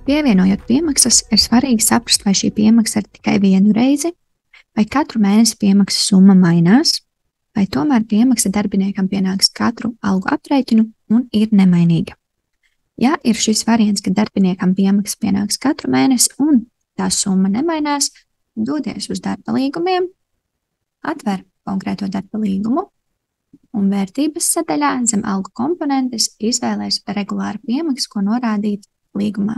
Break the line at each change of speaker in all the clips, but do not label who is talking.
Pievienojot piemaksas, ir svarīgi saprast, vai šī piemaksa ir tikai vienu reizi, vai katru mēnesi piemaksas summa mainās, vai tomēr piemaksa darbiniekam pienāks katru algu aprēķinu un ir nemainīga. Ja ir šis variants, ka darbiniekam piemaksa pienāks katru mēnesi un tā summa nemainās, dodies uz darba līgumiem, atver konkrēto darba līgumu un vērtības sadaļā zem algu komponentes izvēlēs regulāru piemaksu, ko norādīt līgumā.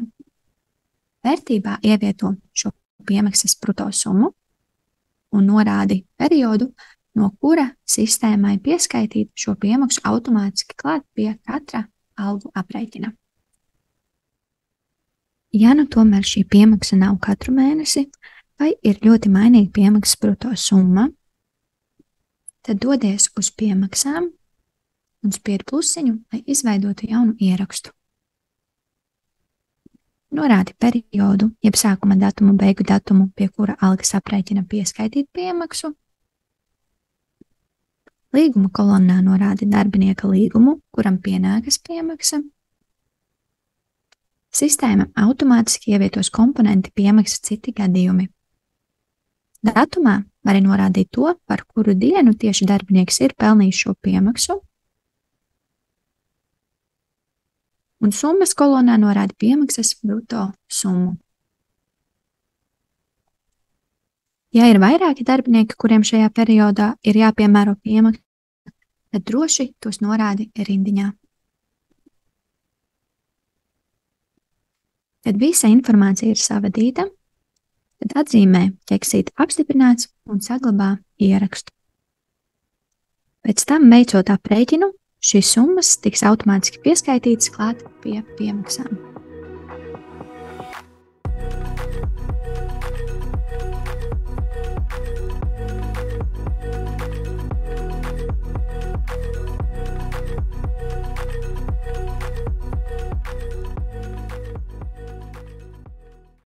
Vērtībā ievieto šo piemaksas bruto summu un norādi periodu, no kura sistēmai pieskaitīt šo piemaksu automātiski klāt pie katra algu aprēķina. Ja nu tomēr šī piemaksa nav katru mēnesi, vai ir ļoti mainīga piemaksas bruto summa, tad dodies uz piemaksām un spied plusiņu, lai izveidotu jaunu ierakstu. Norādi periodu, jeb sākuma datumu, beigu datumu, pie kura algas aprēķina pieskaitīt piemaksu. Līguma kolonnā norādi darbinieka līgumu, kuram pienākas piemaksa. Sistēma automātiski ievietos komponenti piemaksas citi gadījumi. Datumā vari norādīt to, par kuru dienu tieši darbinieks ir pelnījis šo piemaksu. Un summas kolonā norāda piemaksas bruto summu. Ja ir vairāki darbinieki, kuriem šajā periodā ir jāpiemēro piemaksa, tad droši tos norādi rindiņā. Kad visa informācija ir savadīta, tad atzīmē ķeksīti apstiprināts un saglabā ierakstu. Pēc tam, veicot aprēķinu, šīs summas tiks automātiski pieskaitītas klāt pie piemaksām.